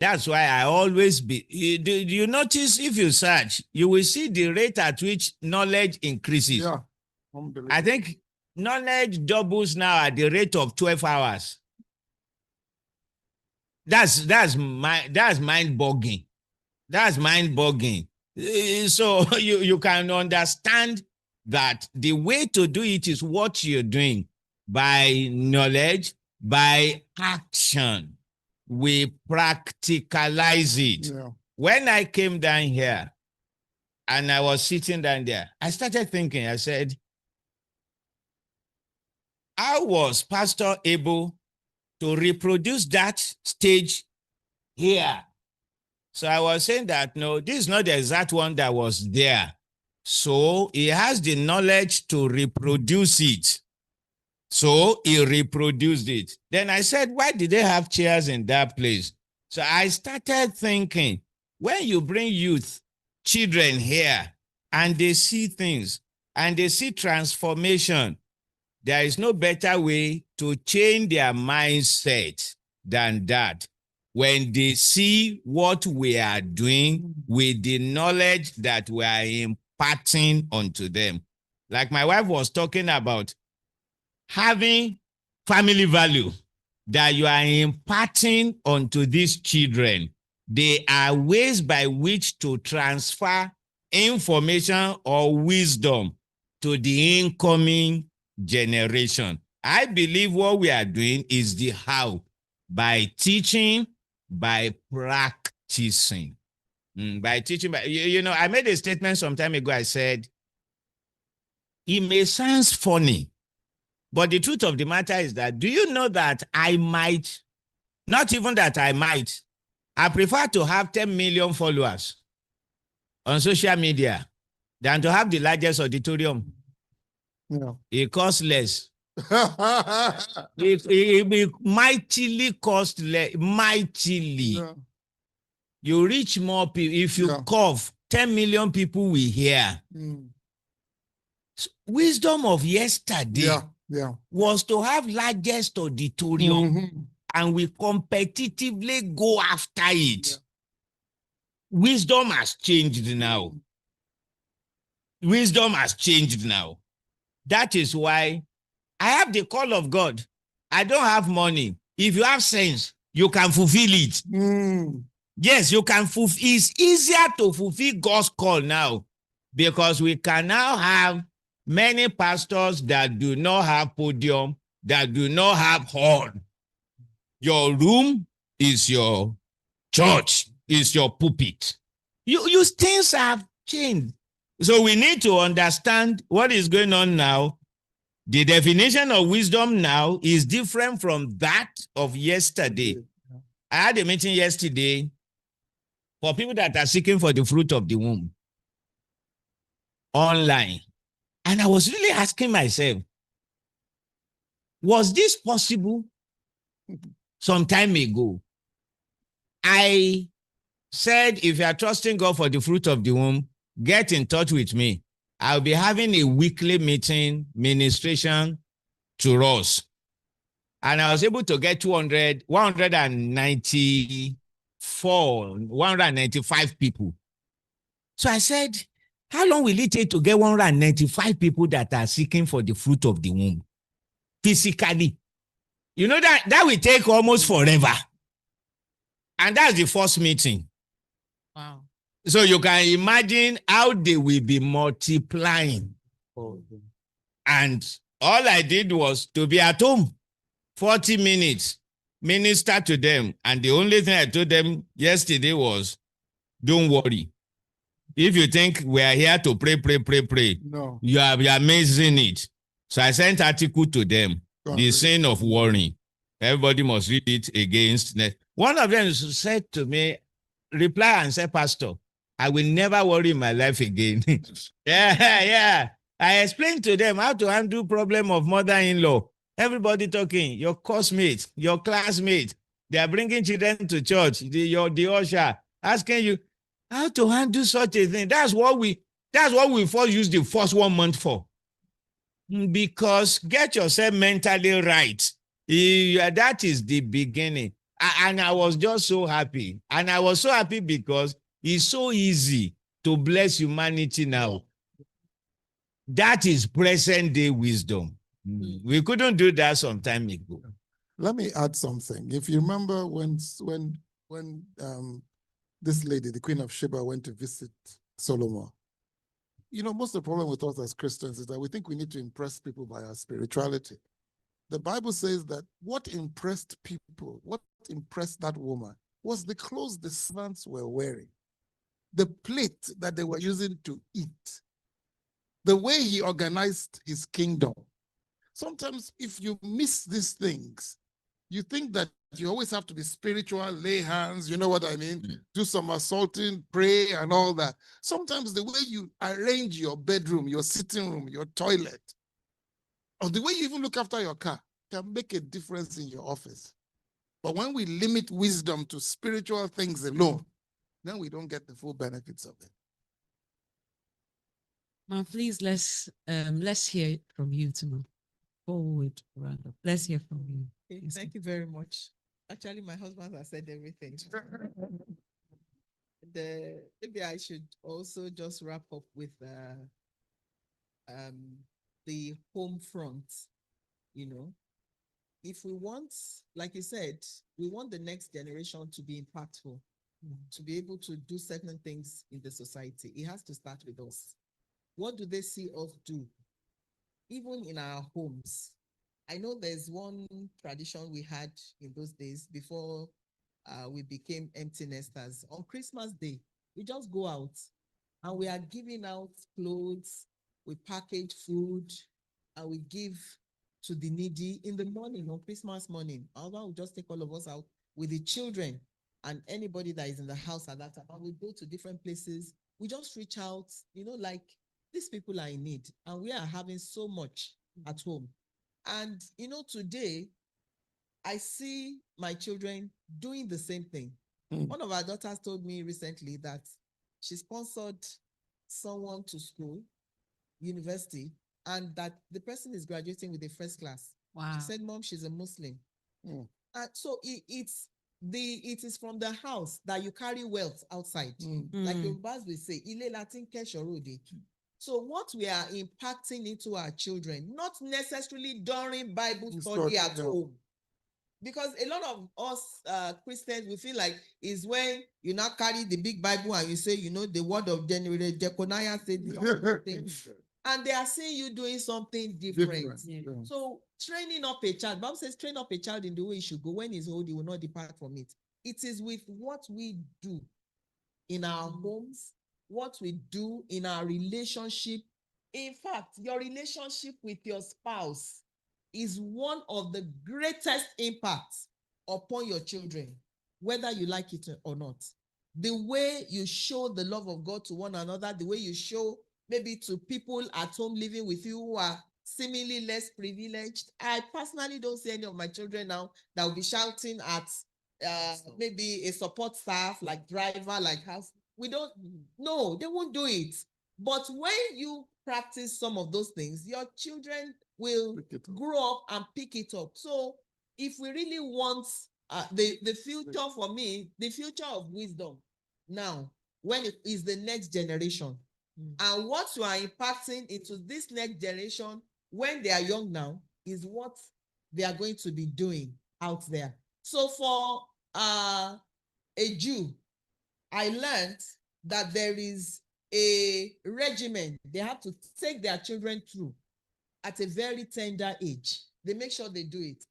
That's why I always be. Do you notice if you search, you will see the rate at which knowledge increases. Yeah. Unbelievable. I think knowledge doubles now at the rate of 12 hours. That's mind-boggling. That's mind-boggling. So you can understand that the way to do it is what you're doing by knowledge, by action. We practicalize it. Yeah. When I came down here and I was sitting down there, I started thinking, I said, how was Pastor able to reproduce that stage here? So I was saying that, no, this is not the exact one that was there. So he has the knowledge to reproduce it. So he reproduced it. Then I said, why did they have chairs in that place? So I started thinking, when you bring youth, children here, and they see things, and they see transformation, there is no better way to change their mindset than that. When they see what we are doing with the knowledge that we are imparting onto them. Like my wife was talking about, having family value that you are imparting onto these children. There are ways by which to transfer information or wisdom to the incoming generation. I believe what we are doing is the how, by teaching, by practicing. By teaching, I made a statement some time ago. I said, it may sound funny, but the truth of the matter is that, do you know that I might, not even that I might, I prefer to have 10 million followers on social media than to have the largest auditorium. Yeah. It costs less. it mightily cost less. Mightily. Yeah. You reach more people. If you cough, 10 million people will hear. Wisdom of yesterday was to have largest auditorium, and we competitively go after it. Wisdom has changed now. Wisdom has changed now. That is why I have the call of God. I don't have money. If you have sense, you can fulfill it. Yes, you can fulfill. It's easier to fulfill God's call now, because we can now have many pastors that do not have podium, that do not have hall. Your room is your church, is your pulpit. You things have changed. So we need to understand what is going on now. The definition of wisdom now is different from that of yesterday. I had a meeting yesterday for people that are seeking for the fruit of the womb online. And I was really asking myself, was this possible some time ago? I said, if you are trusting God for the fruit of the womb, get in touch with me. I'll be having a weekly meeting, ministration to us. And I was able to get 195 people. So I said, how long will it take to get 195 people that are seeking for the fruit of the womb? Physically. You know that will take almost forever. And that's the first meeting. Wow. So you can imagine how they will be multiplying. And all I did was to be at home, 40 minutes, minister to them. And the only thing I told them yesterday was, don't worry. If you think we are here to pray, no, you are missing it. So I sent article to them, the sin of worrying. Everybody must read it against. One of them said to me, reply and say, Pastor, I will never worry in my life again. Yeah. I explained to them how to handle problem of mother-in-law. Everybody talking, your coursemate, your classmate, they are bringing children to church, the usher, asking you how to handle such a thing. That's what we first use the first 1 month for. Because get yourself mentally right. That is the beginning. And I was just so happy. And I was so happy because it's so easy to bless humanity now. That is present day wisdom. We couldn't do that some time ago. Let me add something. If you remember when this lady, the Queen of Sheba, went to visit Solomon, you know, most of the problem with us as Christians is that we think we need to impress people by our spirituality. The Bible says that what impressed people, what impressed that woman, was the clothes the servants were wearing, the plate that they were using to eat, the way he organized his kingdom. Sometimes if you miss these things, you think that you always have to be spiritual, lay hands, you know what I mean? Do some assaulting, pray and all that. Sometimes the way you arrange your bedroom, your sitting room, your toilet, or the way you even look after your car can make a difference in your office. But when we limit wisdom to spiritual things alone, then we don't get the full benefits of it. Ma, please let's hear from you, Timo. Forward, Randall. Let's hear from you. Okay, thank you very much. Actually, my husband has said everything. Maybe I should also just wrap up with the home front. You know, if we want, like you said, we want the next generation to be impactful, to be able to do certain things in the society. It has to start with us. What do they see us do? Even in our homes. I know there's one tradition we had in those days before we became empty nesters. On Christmas Day, we just go out and we are giving out clothes, we package food, and we give to the needy in the morning, on Christmas morning. Our will just take all of us out with the children and anybody that is in the house at that time. And we go to different places. We just reach out, you know, like these people are in need and we are having so much at home. And, you know, today I see my children doing the same thing. One of our daughters told me recently that she sponsored someone to school, university, and that the person is graduating with a first class. Wow. She said, Mom, she's a Muslim. So it is from the house that you carry wealth outside. Like Yorubas will say, Ile Latin Keshorode. So what we are impacting into our children, not necessarily during Bible study at home. Because a lot of us Christians, we feel like is when you now carry the big Bible and you say, you know, the word of Jeconiah said things. And they are seeing you doing something different. So training up a child, Bible says train up a child in the way he should go. When he's old, he will not depart from it. It is with what we do in our homes, what we do in our relationship. In fact, your relationship with your spouse is one of the greatest impacts upon your children, whether you like it or not. The way you show the love of God to one another, the way you show maybe to people at home living with you who are seemingly less privileged. I personally don't see any of my children now that will be shouting at maybe a support staff, like driver, like house. No, they won't do it. But when you practice some of those things, your children will grow up and pick it up. So if we really want the future for me, the future of wisdom now, when it is the next generation, and what you are impacting into this next generation when they are young now is what they are going to be doing out there. So for a Jew, I learned that there is a regimen they have to take their children through at a very tender age. They make sure they do it.